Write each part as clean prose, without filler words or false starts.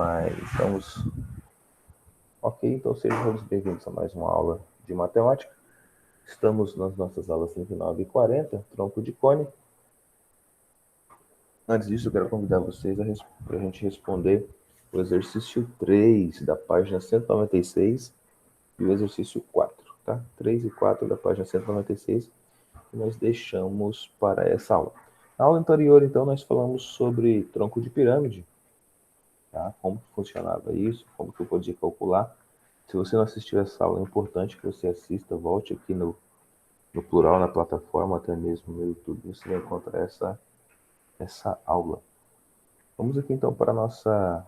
Mas estamos... Ok, então sejam todos bem-vindos a mais uma aula de matemática. Estamos nas nossas aulas 39 e 40, tronco de cone. Antes disso, eu quero convidar vocês para a gente responder o exercício 3 da página 196 e o exercício 4, tá? 3 e 4 da página 196, que nós deixamos para essa aula. Na aula anterior, então, nós falamos sobre tronco de pirâmide, tá? Como que funcionava isso, como que eu podia calcular. Se você não assistiu essa aula, é importante que você assista, volte aqui no plural, na plataforma, até mesmo no YouTube, você vai encontrar essa aula. Vamos aqui então para a nossa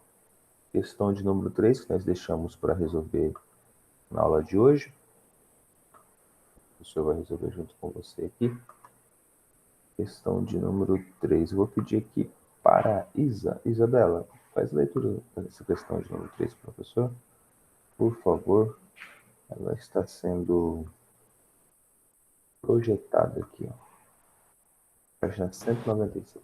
questão de número 3, que nós deixamos para resolver na aula de hoje. O professor vai resolver junto com você aqui. Questão de número 3. Eu vou pedir aqui para a Isabela, faz a leitura dessa questão de número 3, professor. Por favor, ela está sendo projetada aqui, ó. Página 196.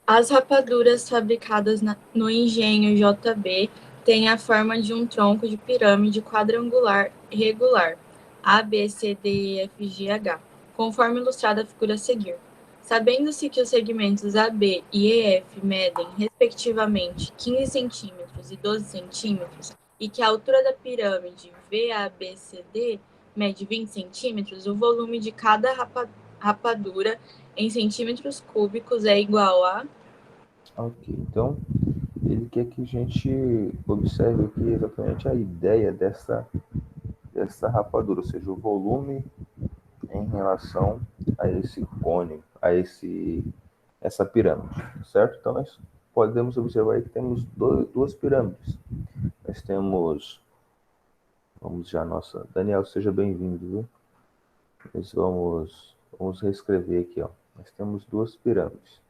As rapaduras fabricadas no engenho JB têm a forma de um tronco de pirâmide quadrangular regular, A, B, C, D, E, F, G, H, conforme ilustrada a figura a seguir. Sabendo-se que os segmentos AB e EF medem, respectivamente, 15 centímetros e 12 centímetros, e que a altura da pirâmide VABCD mede 20 centímetros, o volume de cada rapadura em centímetros cúbicos é igual a... Ok, então ele quer que a gente observe aqui exatamente a ideia dessa rapadura, ou seja, o volume em relação a esse cone, essa pirâmide, certo? Então nós podemos observar aí que temos duas pirâmides. Nós temos, vamos já, nossa, Daniel, seja bem-vindo, viu? Nós vamos reescrever aqui, ó. Nós temos duas pirâmides.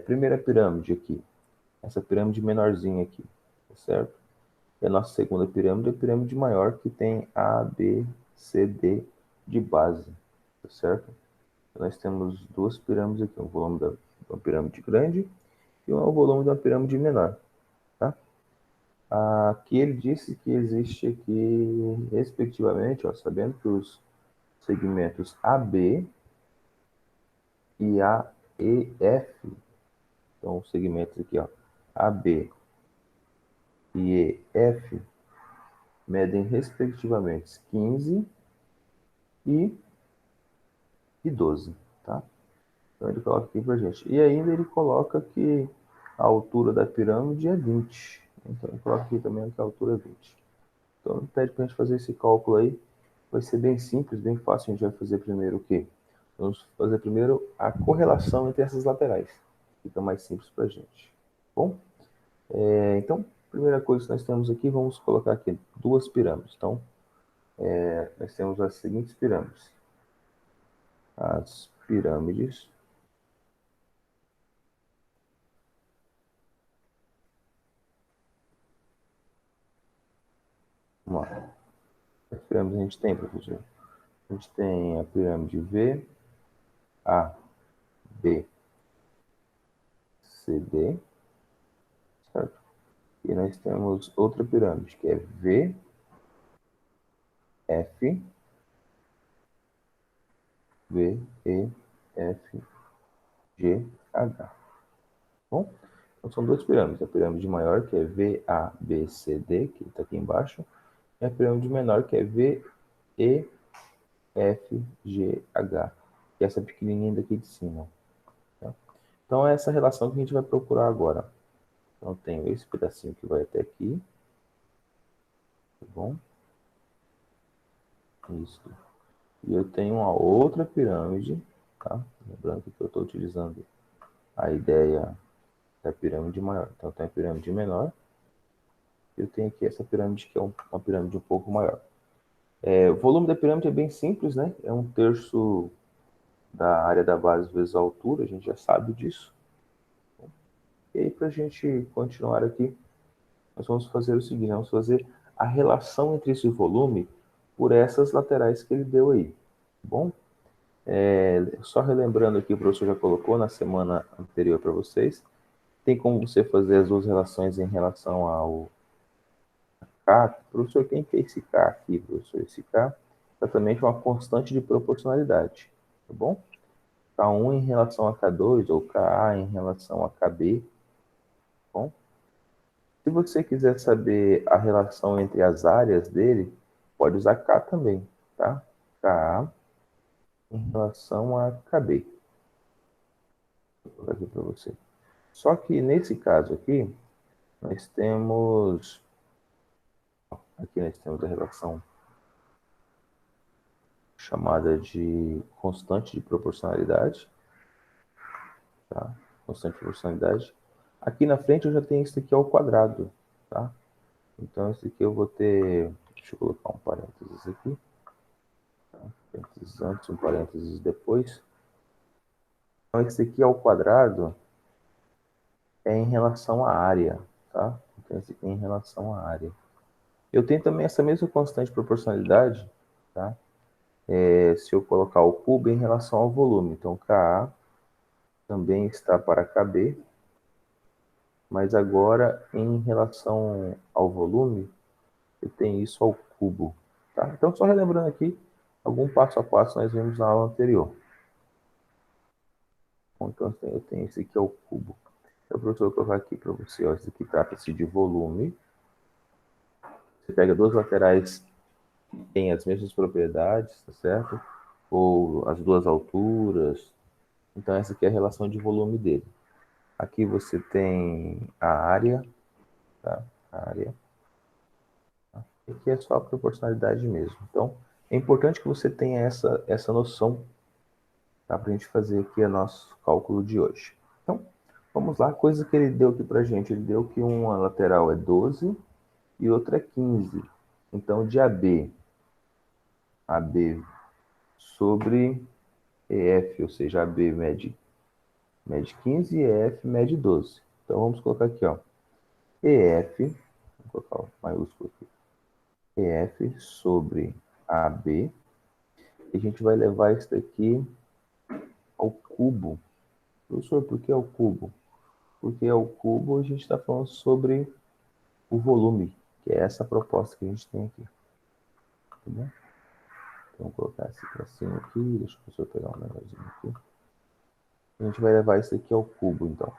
Primeira pirâmide aqui, essa pirâmide menorzinha aqui, tá certo? E a nossa segunda pirâmide é a pirâmide maior, que tem A, B, C, D de base, tá certo? Então, nós temos duas pirâmides aqui, um volume de uma pirâmide grande e um volume de uma pirâmide menor, tá? Aqui ele disse que existe aqui, respectivamente, ó, sabendo que os segmentos AB e AEF, então os segmentos aqui, ó, AB e EF, medem respectivamente 15 e 12, tá? Então ele coloca aqui pra gente. E ainda ele coloca que a altura da pirâmide é 20. Então ele coloca aqui também que a altura é 20. Então ele pede pra gente fazer esse cálculo aí. Vai ser bem simples, bem fácil. A gente vai fazer primeiro o quê? Vamos fazer primeiro a correlação entre essas laterais. Fica mais simples pra gente. Bom? Então, primeira coisa que nós temos aqui, vamos colocar aqui duas pirâmides. Então, nós temos as seguintes pirâmides. As pirâmides vamos lá. As pirâmides a gente tem, professor? A gente tem a pirâmide V, A, B, C, D, certo? E nós temos outra pirâmide, que é V, F, V, E, F, G, H. Bom, então são duas pirâmides. A pirâmide maior, que é V, A, B, C, D, que está aqui embaixo, e a pirâmide menor, que é V, E, F, G, H, que é essa pequenininha daqui de cima. Tá? Então é essa relação que a gente vai procurar agora. Então tenho esse pedacinho que vai até aqui, tá bom? Isso. E eu tenho uma outra pirâmide, tá? Lembrando que eu estou utilizando a ideia da pirâmide maior. Então, eu tenho a pirâmide menor. Eu tenho aqui essa pirâmide que é uma pirâmide um pouco maior. O volume da pirâmide é bem simples, né? É 1/3 da área da base vezes a altura, a gente já sabe disso. E aí, para a gente continuar aqui, nós vamos fazer o seguinte, vamos fazer a relação entre esse volume por essas laterais que ele deu aí, tá bom? Só relembrando aqui, o professor já colocou na semana anterior para vocês, Tem como você fazer as duas relações em relação ao K? Professor, quem que é esse K aqui, professor? Esse K é exatamente uma constante de proporcionalidade, tá bom? K1 em relação a K2 ou Ka em relação a Kb, tá bom? Se você quiser saber a relação entre as áreas dele, pode usar K também, tá? Ka em relação a Kb. Vou colocar aqui para você. Só que nesse caso aqui, nós temos... Aqui nós temos a relação chamada de constante de proporcionalidade, tá? Constante de proporcionalidade. Aqui na frente eu já tenho isso aqui ao quadrado, tá? Então esse aqui eu vou ter... Deixa eu colocar um parênteses aqui. Tá? Parênteses antes, um parênteses depois. Então esse aqui ao quadrado é em relação à área, tá? Então esse aqui é em relação à área. Eu tenho também essa mesma constante de proporcionalidade, tá? Se eu colocar o cubo em relação ao volume. Então, Ka também está para Kb, mas agora em relação ao volume, eu tenho isso ao cubo. Tá? Então, só relembrando aqui, algum passo a passo nós vimos na aula anterior. Bom, então, eu tenho esse aqui ao cubo. Então, professor, vou colocar aqui para você. Ó, esse aqui trata-se de volume. Você pega duas laterais que têm as mesmas propriedades, tá certo? Ou as duas alturas. Então, essa aqui é a relação de volume dele. Aqui você tem a área, tá? A área. Aqui é só a proporcionalidade mesmo. Então, é importante que você tenha essa noção, tá? Para a gente fazer aqui o nosso cálculo de hoje. Então, vamos lá. Coisa que ele deu aqui para a gente. Ele deu que uma lateral é 12 e outra é 15. Então, de AB sobre EF, ou seja, AB mede 15 e EF mede 12. Então, vamos colocar aqui, ó. EF, vou colocar o maiúsculo aqui. EF sobre AB. E a gente vai levar isso daqui ao cubo. Professor, por que ao cubo? Porque ao cubo a gente está falando sobre o volume, que é essa proposta que a gente tem aqui. Tá bom? Então, vou colocar esse para cima aqui. Deixa o professor pegar um negocinho aqui. A gente vai levar isso aqui ao cubo, então.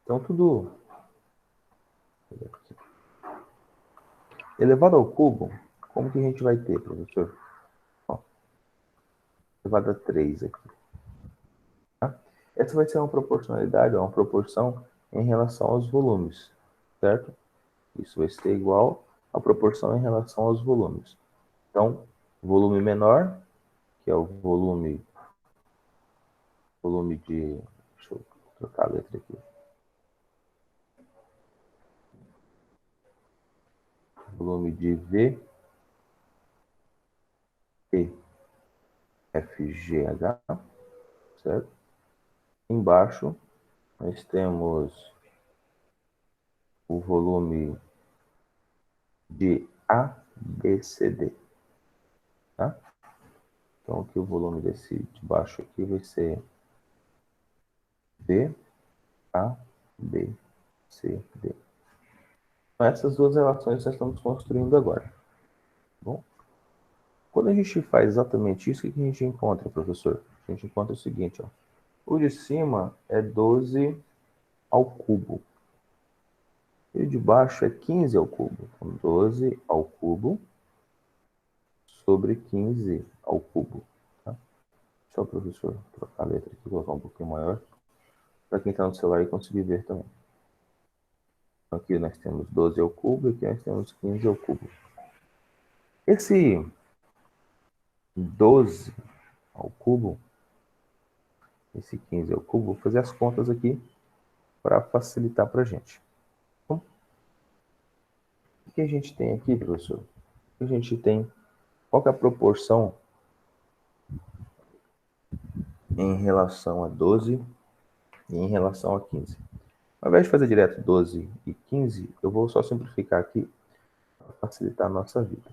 Então, tudo elevado ao cubo, como que a gente vai ter, professor? Ó, elevado a 3 aqui. Tá? Essa vai ser uma proporcionalidade, uma proporção em relação aos volumes, certo? Isso vai ser igual à proporção em relação aos volumes. Então, volume menor, que é o volume de... Deixa eu trocar a letra aqui. Volume de V, E, F, G, H, certo? Embaixo, nós temos o volume de A, B, C, D, tá? Então, aqui o volume desse de baixo aqui vai ser V, A, B, C, D. Então, essas duas relações nós estamos construindo agora. Tá bom? Quando a gente faz exatamente isso, o que a gente encontra, professor? A gente encontra o seguinte, ó. O de cima é 12 ao cubo. E o de baixo é 15 ao cubo. Então, 12 ao cubo sobre 15 ao cubo. Tá? Deixa o professor trocar a letra aqui, colocar um pouquinho maior, para quem está no celular e conseguir ver também. Então, aqui nós temos 12 ao cubo e aqui nós temos 15 ao cubo. Esse 12 ao cubo, esse 15 ao cubo, vou fazer as contas aqui para facilitar para a gente. Então, o que a gente tem aqui, professor? A gente tem, qual que é a proporção em relação a 12 e em relação a 15? Ao invés de fazer direto 12 e 15, eu vou só simplificar aqui para facilitar a nossa vida.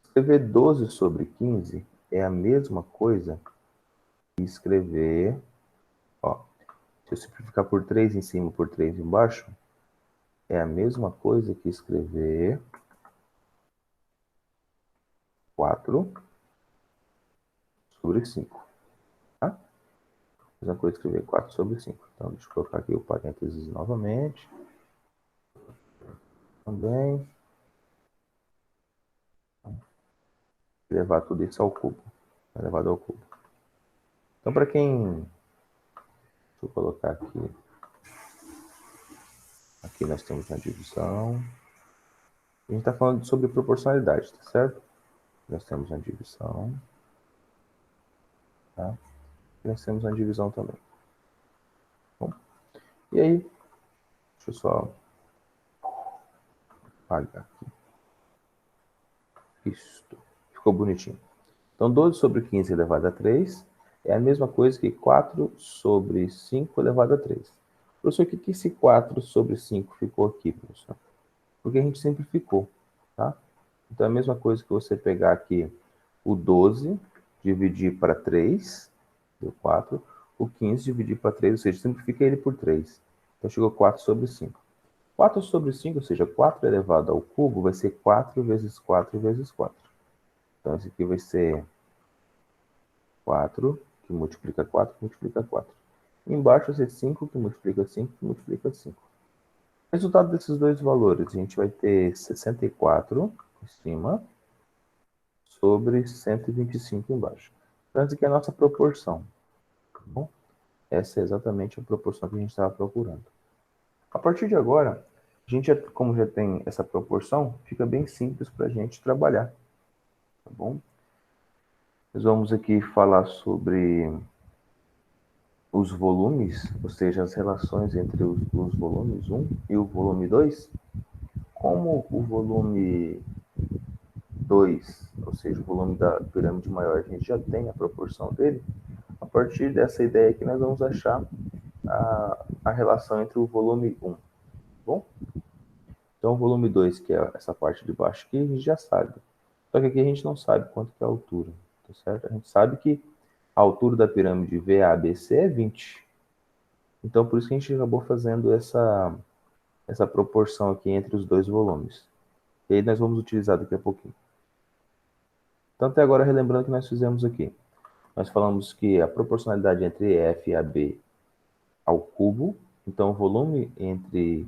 Escrever 12 sobre 15 é a mesma coisa que escrever Se eu simplificar por 3 em cima por 3 embaixo, é a mesma coisa que escrever 4 sobre 5. Tá? Mesma coisa que escrever 4 sobre 5. Então, deixa eu colocar aqui o parênteses novamente. Também. Levar tudo isso ao cubo. Elevado ao cubo. Então, para quem... Deixa eu colocar aqui. Aqui nós temos uma divisão. A gente está falando sobre proporcionalidade, tá certo? Nós temos uma divisão. Tá? E nós temos uma divisão também. Bom, e aí, deixa eu só apagar aqui. Isto. Ficou bonitinho. Então, 12 sobre 15 elevado a 3 é a mesma coisa que 4 sobre 5 elevado a 3. Professor, o que esse 4 sobre 5 ficou aqui, professor? Porque a gente simplificou, tá? Então, é a mesma coisa que você pegar aqui o 12, dividir para 3, deu 4. O 15 dividir para 3, ou seja, simplifica ele por 3. Então, chegou 4 sobre 5. 4 sobre 5, ou seja, 4 elevado ao cubo, vai ser 4 vezes 4 vezes 4. Então, esse aqui vai ser 4, que multiplica 4, que multiplica 4. Embaixo vai ser 5, que multiplica 5, que multiplica 5. Resultado desses dois valores, a gente vai ter 64 em cima sobre 125 embaixo. Então, essa aqui é a nossa proporção. Tá bom? Essa é exatamente a proporção que a gente estava procurando. A partir de agora, a gente, como já tem essa proporção, fica bem simples para a gente trabalhar. Tá bom? Nós vamos aqui falar sobre os volumes, ou seja, as relações entre os volumes 1 e o volume 2. Como o volume 2, ou seja, o volume da pirâmide maior, a gente já tem a proporção dele, a partir dessa ideia aqui nós vamos achar a relação entre o volume 1. Bom? Então, o volume 2, que é essa parte de baixo aqui, a gente já sabe. Só que aqui a gente não sabe quanto que é a altura, tá certo? A gente sabe que a altura da pirâmide VABC é 20. Então, por isso que a gente acabou fazendo essa proporção aqui entre os dois volumes. E aí nós vamos utilizar daqui a pouquinho. Então, até agora, relembrando o que nós fizemos aqui. Nós falamos que a proporcionalidade entre F e AB ao cubo, então o volume entre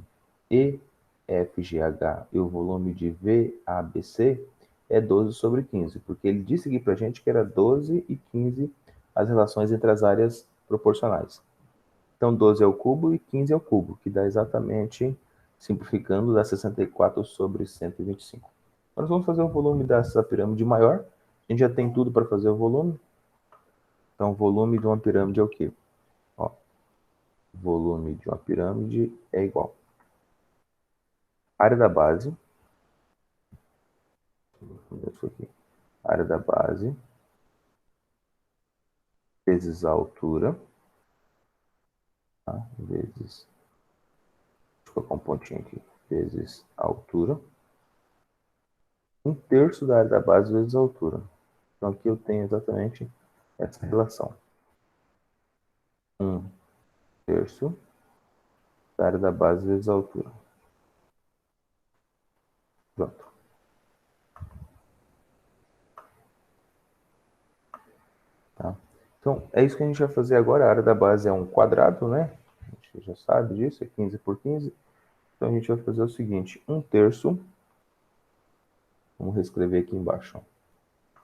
EFGH e o volume de VABC é 12 sobre 15, porque ele disse aqui para a gente que era 12 e 15 as relações entre as áreas proporcionais. Então, 12 é o cubo e 15 é o cubo, que dá exatamente, simplificando, dá 64 sobre 125. Nós vamos fazer o volume dessa pirâmide maior. A gente já tem tudo para fazer o volume. Então, o volume de uma pirâmide é o quê? Ó, volume de uma pirâmide é igual a área da base. Isso aqui. Área da base vezes a altura. Tá? Vezes. Deixa eu colocar um pontinho aqui. Vezes a altura. 1/3 da área da base vezes a altura. Então, aqui eu tenho exatamente essa relação. 1/3 da área da base vezes a altura. Pronto. Tá? Então, é isso que a gente vai fazer agora. A área da base é um quadrado, né? A gente já sabe disso, é 15 por 15. Então, a gente vai fazer o seguinte. 1/3. Vamos reescrever aqui embaixo. Ó.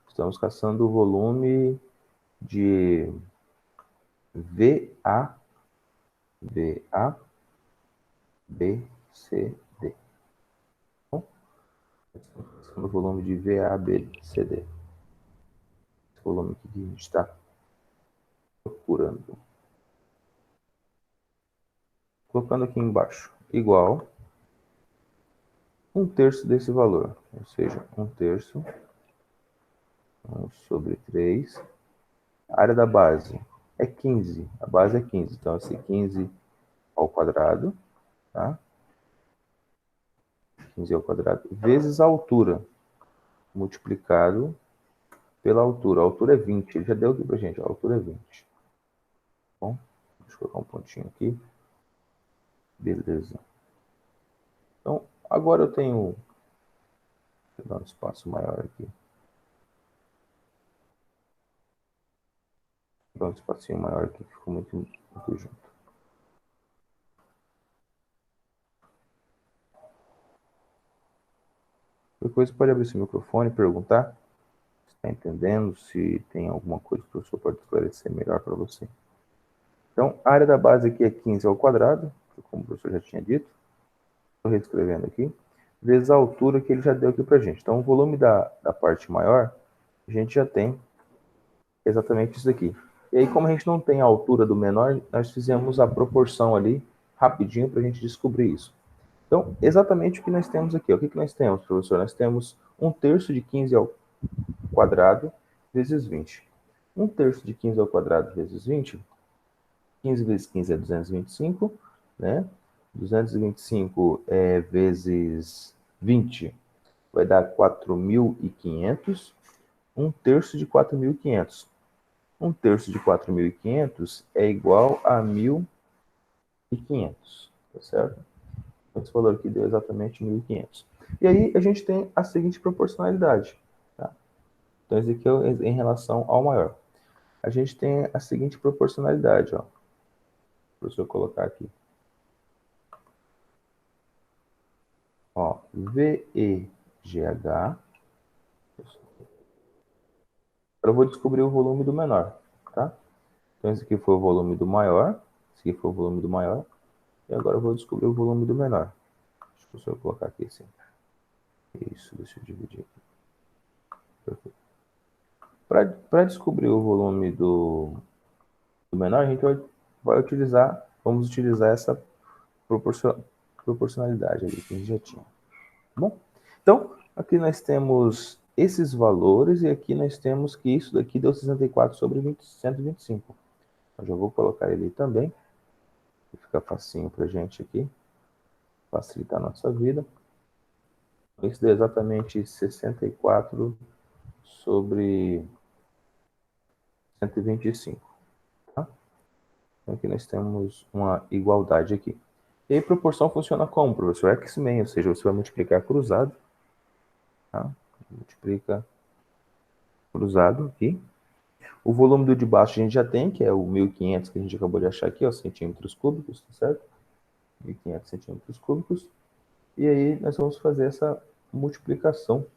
Estamos caçando o volume de VA, BCD. Bom, estamos caçando o volume de VABCD. Esse volume aqui que a gente está procurando. Colocando aqui embaixo, igual 1/3 desse valor, ou seja, 1/3 sobre 3. A área da base é 15, a base é 15, então esse 15 ao quadrado, tá? 15 ao quadrado, vezes a altura, multiplicado pela altura. A altura é 20, ele já deu aqui pra gente, a altura é 20. Bom, Deixa eu colocar um pontinho aqui. Beleza. Então, agora eu tenho... Vou dar um espaço maior aqui. Vou dar um espacinho maior aqui, ficou muito junto. Depois pode abrir seu microfone e perguntar se está entendendo, se tem alguma coisa que o professor pode esclarecer melhor para você. Então, a área da base aqui é 15 ao quadrado, como o professor já tinha dito. Estou reescrevendo aqui. Vezes a altura que ele já deu aqui para a gente. Então, o volume da parte maior, a gente já tem exatamente isso aqui. E aí, como a gente não tem a altura do menor, nós fizemos a proporção ali, rapidinho, para a gente descobrir isso. Então, exatamente o que nós temos aqui. O que nós temos, professor? Nós temos 1/3 de 15 ao quadrado vezes 20. 1/3 de 15 ao quadrado vezes 20. 15 vezes 15 é 225, né? 225 vezes 20 vai dar 4.500. 1/3 de 4.500. 1/3 de 4.500 é igual a 1.500, tá certo? Esse valor aqui deu exatamente 1.500. E aí a gente tem a seguinte proporcionalidade. Tá? Então, esse aqui é em relação ao maior. A gente tem a seguinte proporcionalidade. Ó. Deixa eu colocar aqui. Ó, VEGH. Eu vou descobrir o volume do menor. Tá? Então, esse aqui foi o volume do maior. Esse aqui foi o volume do maior. E agora eu vou descobrir o volume do menor. Deixa eu colocar aqui assim. Isso, deixa eu dividir aqui. Perfeito. Para descobrir o volume do menor, a gente vamos utilizar essa proporcionalidade ali que a gente já tinha. Tá bom? Então, aqui nós temos esses valores e aqui nós temos que isso daqui deu 64 sobre 125. Eu já vou colocar ele também, para ficar facinho para a gente aqui, facilitar a nossa vida. Isso deu exatamente 64 sobre 125. Tá? Então, aqui nós temos uma igualdade aqui. E aí, proporção funciona como, professor? X-Men, ou seja, você vai multiplicar cruzado. Tá? Multiplica cruzado aqui. O volume do de baixo a gente já tem, que é o 1.500 que a gente acabou de achar aqui, ó, centímetros cúbicos, tá certo? 1.500 centímetros cúbicos. E aí nós vamos fazer essa multiplicação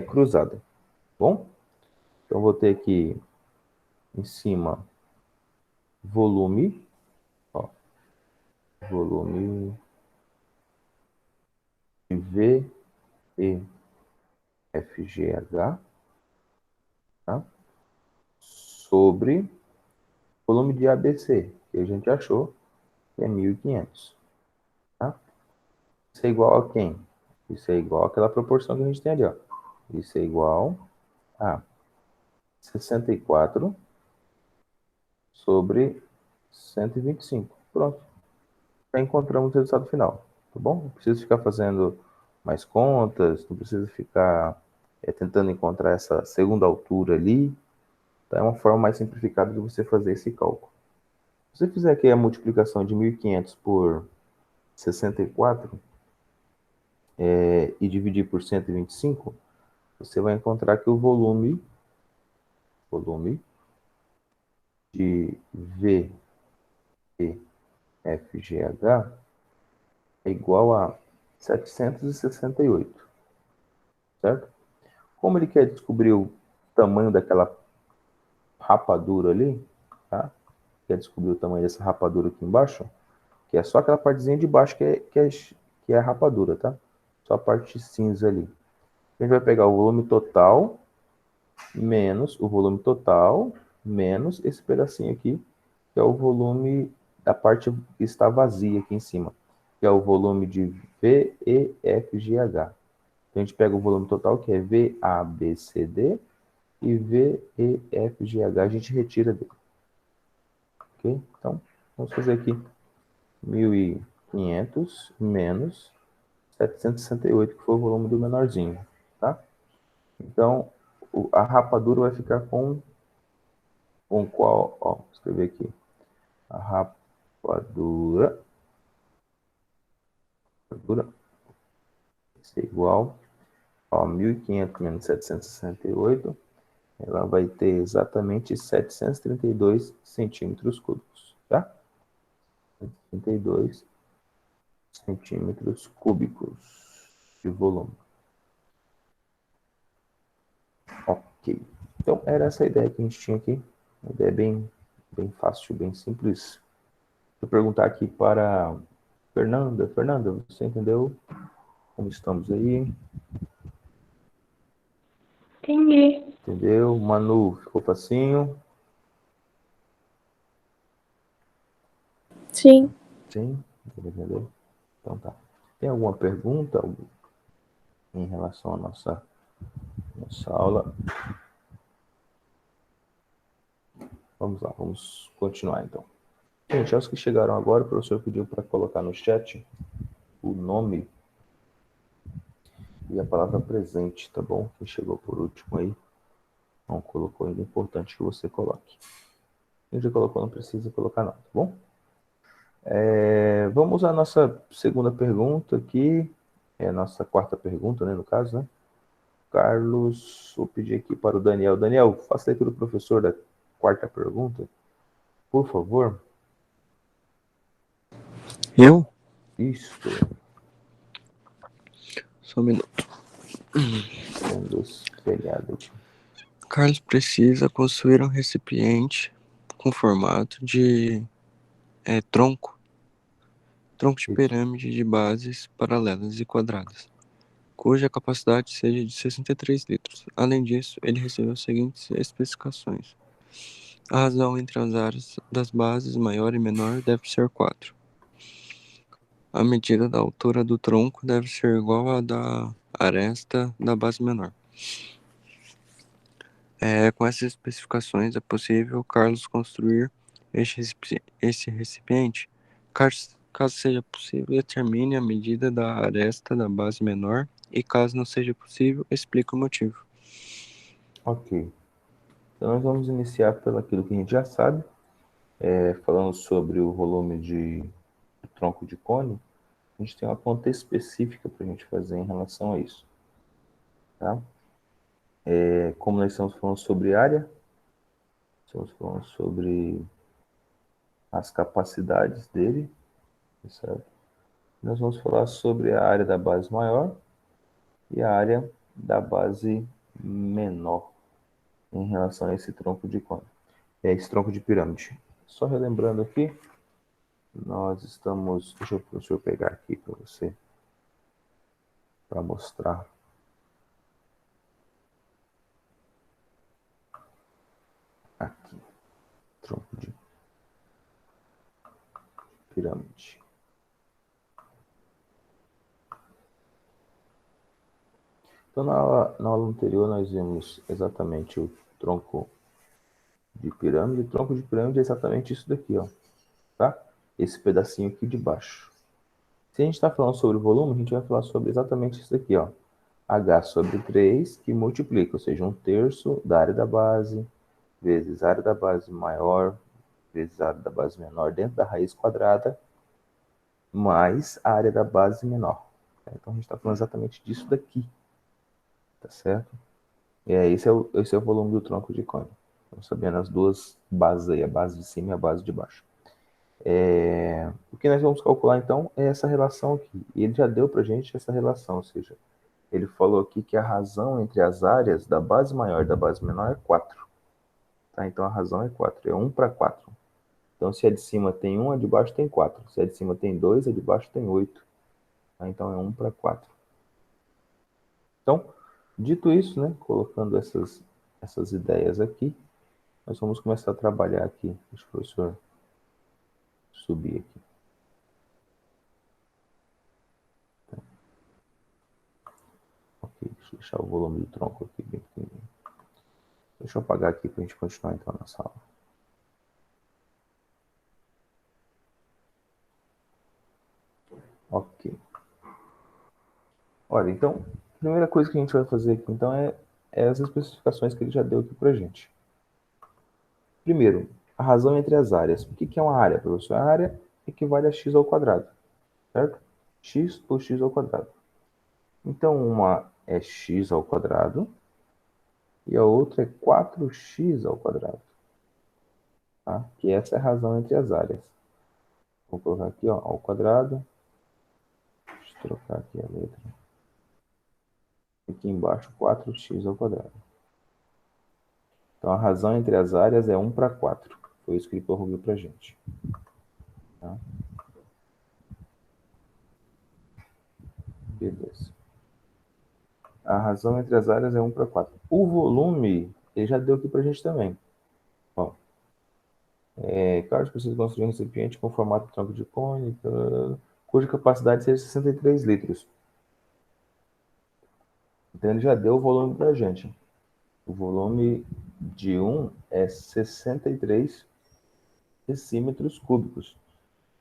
cruzada. Bom? Então, vou ter aqui em cima volume, ó, volume de VEFGH, tá? Sobre volume de ABC, que a gente achou que é 1.500. Tá? Isso é igual a quem? Isso é igual àquela proporção que a gente tem ali. Ó. Isso é igual a 64 sobre 125. Pronto. Já encontramos o resultado final. Tá bom? Não precisa ficar fazendo mais contas, não precisa ficar tentando encontrar essa segunda altura ali. Tá? É uma forma mais simplificada de você fazer esse cálculo. Se você fizer aqui a multiplicação de 1.500 por 64 e dividir por 125, você vai encontrar que o volume de VEFGH é igual a 768, certo? Como ele quer descobrir o tamanho daquela rapadura ali, tá? Quer descobrir o tamanho dessa rapadura aqui embaixo, que é só aquela partezinha de baixo que é a rapadura, tá? Só a parte cinza ali. A gente vai pegar o volume total menos esse pedacinho aqui, que é o volume da parte que está vazia aqui em cima, que é o volume de VEFGH. Então, a gente pega o volume total, que é VABCD, e VEFGH a gente retira dele. Ok? Então, vamos fazer aqui 1.500 menos 768, que foi o volume do menorzinho. Tá? Então, a rapadura vai ficar com qual? Ó, vou escrever aqui. A rapadura vai ser igual a 1.500 menos 768, ela vai ter exatamente 732 centímetros cúbicos, tá? 732 centímetros cúbicos de volume. Ok. Então, era essa a ideia que a gente tinha aqui. Uma ideia bem fácil, bem simples. Vou perguntar aqui para Fernanda. Fernanda, você entendeu como estamos aí? Entendi. Entendeu? Manu, ficou facinho? Sim. Sim? Entendeu? Então tá. Tem alguma pergunta em relação à nossa aula? Vamos lá, vamos continuar então. Gente, aos que chegaram agora, o professor pediu para colocar no chat o nome e a palavra presente, tá bom? Quem chegou por último aí, não colocou ainda, é importante que você coloque. Quem já colocou, não precisa colocar não, tá bom? Vamos à nossa segunda pergunta aqui, é a nossa quarta pergunta, né, no caso, né? Carlos, vou pedir aqui para o Daniel. Daniel, faça a leitura do professor da quarta pergunta, por favor. Eu? Isto, Só um minuto. sendo espelhado aqui. Carlos precisa construir um recipiente com formato de tronco de pirâmide de bases paralelas e quadradas, cuja capacidade seja de 63 litros. Além disso, ele recebeu as seguintes especificações. A razão entre as áreas das bases maior e menor deve ser 4. A medida da altura do tronco deve ser igual à da aresta da base menor. Com essas especificações, é possível Carlos construir esse recipiente. Caso seja possível, determine a medida da aresta da base menor e, caso não seja possível, explique o motivo. Ok. Então, nós vamos iniciar pelo aquilo que a gente já sabe, falando sobre o volume de tronco de cone. A gente tem uma conta específica para a gente fazer em relação a isso. Tá? Como nós estamos falando sobre área, estamos falando sobre as capacidades dele, certo? Nós vamos falar sobre a área da base maior e a área da base menor em relação a esse tronco de cone. Esse tronco de pirâmide. Só relembrando aqui, nós estamos. Deixa eu pegar aqui para você, para mostrar. Aqui, tronco de pirâmide. Então, na aula anterior, nós vimos exatamente o tronco de pirâmide. O tronco de pirâmide é exatamente isso daqui, ó, tá? Esse pedacinho aqui de baixo. Se a gente está falando sobre o volume, a gente vai falar sobre exatamente isso daqui, ó. H sobre 3, que multiplica, ou seja, 1/3 da área da base, vezes a área da base maior, vezes a área da base menor dentro da raiz quadrada, mais a área da base menor. Então, a gente está falando exatamente disso daqui, tá certo? Esse é o volume do tronco de cone. Estamos sabendo as duas bases aí, a base de cima e a base de baixo. O que nós vamos calcular, então, é essa relação aqui. E ele já deu para a gente essa relação, ou seja, ele falou aqui que a razão entre as áreas da base maior e da base menor é 4. Tá? Então, a razão é 4, é 1/4. Então, se a de cima tem 1, a de baixo tem 4. Se a de cima tem 2, a de baixo tem 8. Tá? Então, é 1/4. Então, dito isso, né, colocando essas ideias aqui, nós vamos começar a trabalhar aqui. Deixa o professor subir aqui. Ok, deixa eu deixar o volume do tronco aqui bem pequenininho. Deixa eu apagar aqui para a gente continuar então na sala. Ok. Olha, então, a primeira coisa que a gente vai fazer aqui então é as especificações que ele já deu aqui para a gente. Primeiro, a razão entre as áreas. O que é uma área, professor? A área equivale a x ao quadrado, certo? X por x ao quadrado. Então, uma é x ao quadrado e a outra é 4x ao quadrado. Tá? Que essa é a razão entre as áreas. Vou colocar aqui, ó, ao quadrado. Deixa eu trocar aqui a letra. Aqui embaixo, 4x ao quadrado. Então, a razão entre as áreas é 1 para 4. Foi isso que ele prorrogou para a gente. Tá? Beleza. A razão entre as áreas é 1 para 4. O volume, ele já deu aqui para a gente também. Ó, Carlos precisa construir um recipiente com formato de tronco de cone, cuja capacidade seja 63 litros. Então, ele já deu o volume para a gente. O volume de 1 é 63 decímetros cúbicos.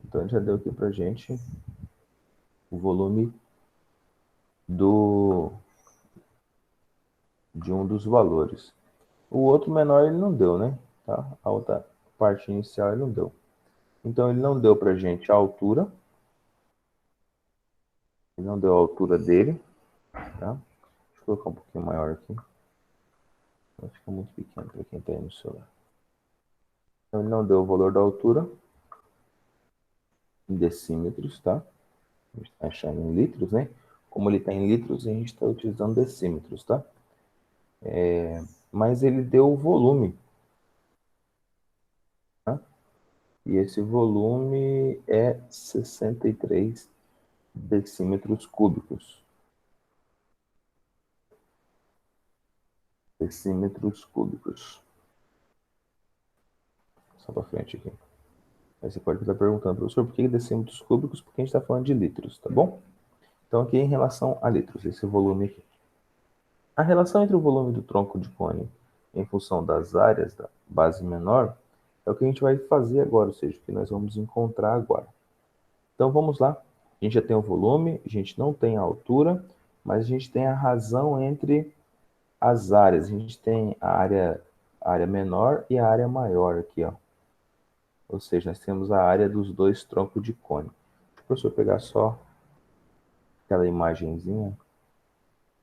Então, ele já deu aqui para a gente o volume de um dos valores. O outro menor ele não deu, né? Tá? A outra parte inicial ele não deu. Então, ele não deu para a gente a altura. Ele não deu a altura dele. Tá? Deixa eu colocar um pouquinho maior aqui. Vai ficar muito pequeno para quem está aí no celular. Então, ele não deu o valor da altura em decímetros, tá? A gente está achando em litros, né? Como ele está em litros, a gente está utilizando decímetros, tá? Mas ele deu o volume, tá? E esse volume é 63 decímetros cúbicos. Decímetros cúbicos. Só para frente aqui. Aí você pode estar perguntando, professor, por que decímetros cúbicos? Porque a gente está falando de litros, tá bom? Então, aqui em relação a litros, esse volume aqui. A relação entre o volume do tronco de cone em função das áreas da base menor é o que a gente vai fazer agora, ou seja, o que nós vamos encontrar agora. Então, vamos lá. A gente já tem o volume, a gente não tem a altura, mas a gente tem a razão entre as áreas. A gente tem a área menor e a área maior aqui, ó. Ou seja, nós temos a área dos dois troncos de cone. Deixa o professor pegar só aquela imagenzinha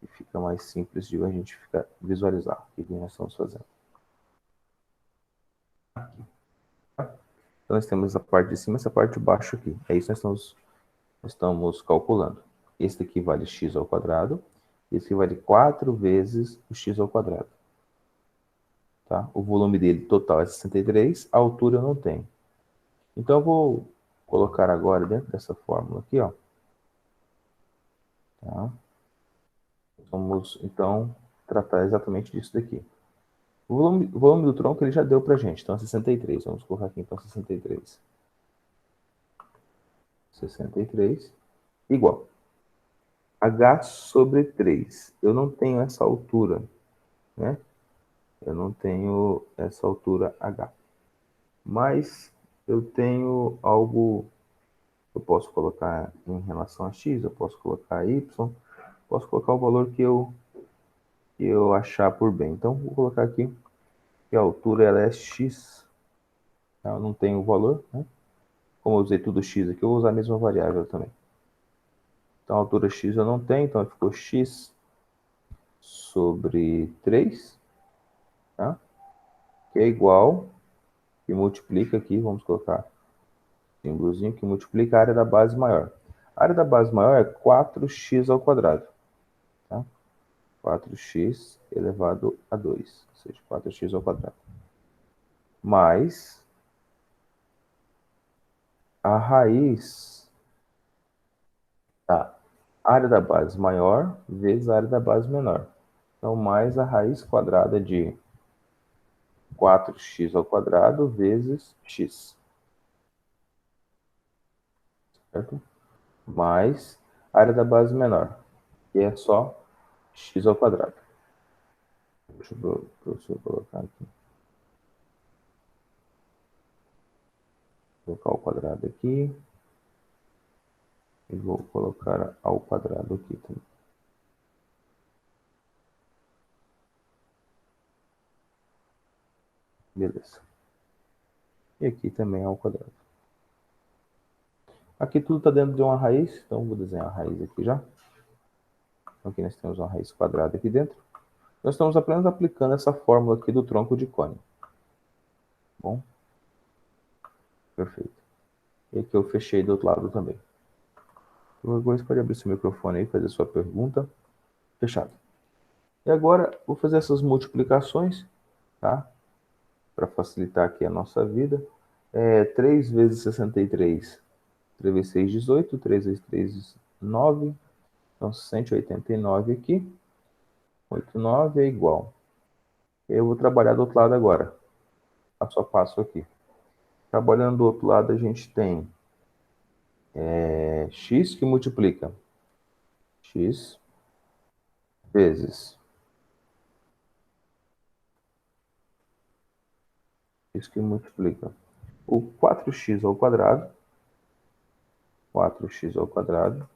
que fica mais simples de a gente visualizar o que nós estamos fazendo. Então, nós temos a parte de cima e essa parte de baixo aqui. É isso que nós estamos calculando. Esse aqui vale x ao quadrado. Esse aqui vale 4 vezes o x ao quadrado. Tá? O volume dele total é 63, a altura eu não tenho. Então, eu vou colocar agora dentro dessa fórmula aqui, ó. Tá? Vamos, então, tratar exatamente disso daqui. O volume do tronco ele já deu pra gente, então é 63. Vamos colocar aqui, então, 63. 63 igual. H sobre 3. Eu não tenho essa altura, né? Eu não tenho essa altura H. Mas eu tenho algo, eu posso colocar em relação a x, eu posso colocar a y, posso colocar o valor que eu achar por bem. Então, vou colocar aqui que a altura ela é x. Tá? Eu não tenho o valor, né? Como eu usei tudo x aqui, eu vou usar a mesma variável também. Então, a altura x eu não tenho, então ficou x sobre 3, tá? Que é igual, que multiplica aqui, vamos colocar símbolozinho, que multiplica a área da base maior. A área da base maior é 4x ao quadrado. Tá? 4x elevado a 2, ou seja, 4x ao quadrado. Mais a raiz da área da base maior vezes a área da base menor. Então, mais a raiz quadrada de 4x ao quadrado vezes x. Certo? Mais a área da base menor, que é só x ao quadrado. Deixa eu colocar aqui. Vou colocar o quadrado aqui. E vou colocar ao quadrado aqui também. Beleza. E aqui também é ao quadrado. Aqui tudo está dentro de uma raiz, então vou desenhar a raiz aqui já. Então, aqui nós temos uma raiz quadrada aqui dentro. Nós estamos apenas aplicando essa fórmula aqui do tronco de cone. Bom, perfeito. E aqui eu fechei do outro lado também. Agora você pode abrir seu microfone aí e fazer sua pergunta. Fechado. E agora, vou fazer essas multiplicações, tá? Para facilitar aqui a nossa vida. 3 vezes 63. 3 vezes 6, 18. 3 vezes 3, 9. Então, 189 aqui. 89 é igual. Eu vou trabalhar do outro lado agora. Passo a passo aqui. Trabalhando do outro lado, a gente tem x que multiplica. X vezes x que multiplica o 4x ao quadrado. 4x ao quadrado.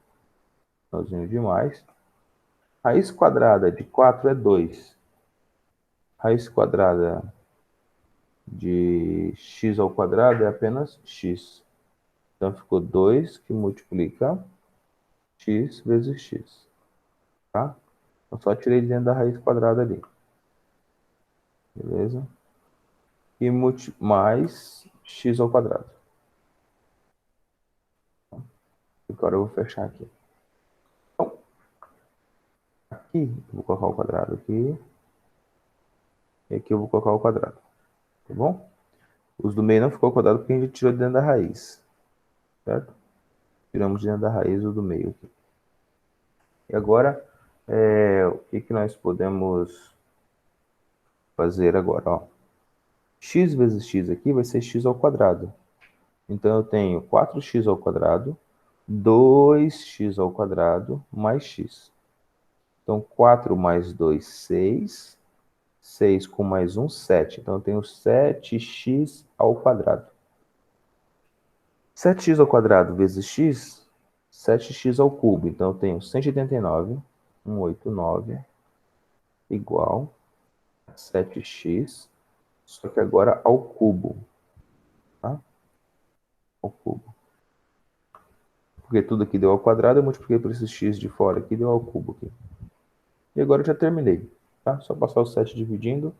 Finalzinho demais. Raiz quadrada de 4 é 2. Raiz quadrada de x ao quadrado é apenas x. Então, ficou 2 que multiplica x vezes x. Tá? Eu só tirei de dentro da raiz quadrada ali. Beleza? E mais x ao quadrado. Agora eu vou fechar aqui. Então, aqui, eu vou colocar o quadrado aqui. E aqui eu vou colocar o quadrado. Tá bom? Os do meio não ficou quadrado porque a gente tirou de dentro da raiz. Certo? Tiramos de dentro da raiz o do meio aqui. E agora, o que nós podemos fazer agora? Ó. X vezes x aqui vai ser x ao quadrado. Então, eu tenho 4x ao quadrado, 2x ao quadrado, mais x. Então, 4 mais 2, 6. 6 com mais 1, 7. Então, eu tenho 7x ao quadrado. 7x ao quadrado vezes x, 7x ao cubo. Então, eu tenho 189, 189, igual a 7x, só que agora ao cubo. Tá? Ao cubo. Porque tudo aqui deu ao quadrado, eu multipliquei por esse x de fora aqui, deu ao cubo aqui. E agora eu já terminei. Tá? Só passar o 7 dividindo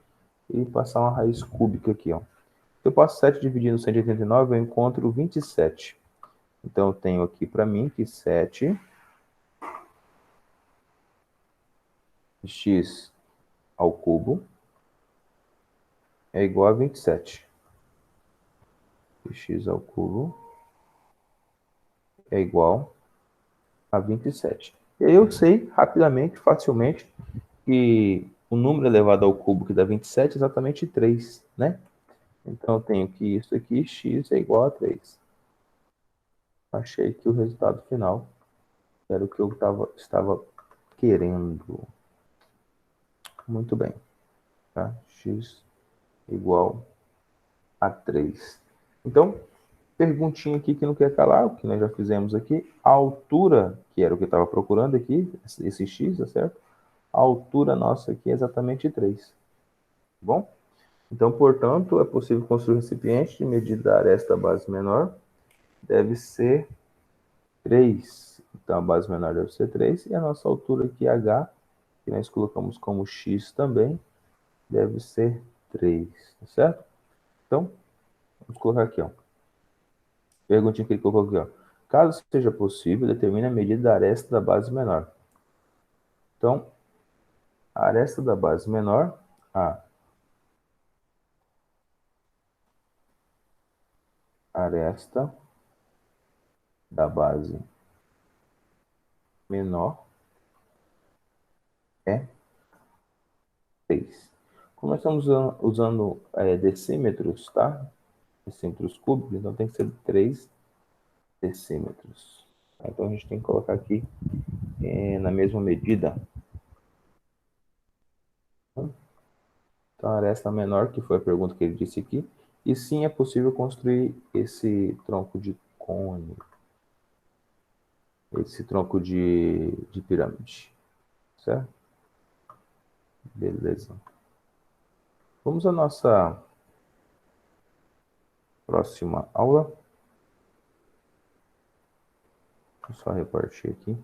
e passar uma raiz cúbica aqui. Ó. Se eu passo 7 dividindo 189, eu encontro 27. Então, eu tenho aqui para mim que 7x ao cubo é igual a 27. X ao cubo é igual a 27. E aí eu sei rapidamente, facilmente, que o número elevado ao cubo que dá 27 é exatamente 3, né? Então eu tenho que isso aqui, x é igual a 3. Achei que o resultado final era o que eu estava querendo. Muito bem. Tá? X igual a 3. Então, perguntinha aqui que não quer calar, o que nós já fizemos aqui. A altura, que era o que eu estava procurando aqui, esse x, tá certo? A altura nossa aqui é exatamente 3. Tá bom? Então, portanto, é possível construir um recipiente de medida da aresta base menor. Deve ser 3. Então, a base menor deve ser 3. E a nossa altura aqui, h, que nós colocamos como x também, deve ser 3. Tá certo? Então, vamos colocar aqui, ó. Perguntinha que ele colocou aqui, ó. Caso seja possível, determine a medida da aresta da base menor. Então, a aresta da base menor, a aresta da base menor é 3. Como nós estamos usando decímetros, tá? Decímetros cúbicos, então tem que ser 3 decímetros. Então a gente tem que colocar aqui na mesma medida. Então a aresta menor, que foi a pergunta que ele disse aqui, e sim é possível construir esse tronco de cone, esse tronco de pirâmide, certo? Beleza. Vamos à nossa próxima aula. Vou só repartir aqui.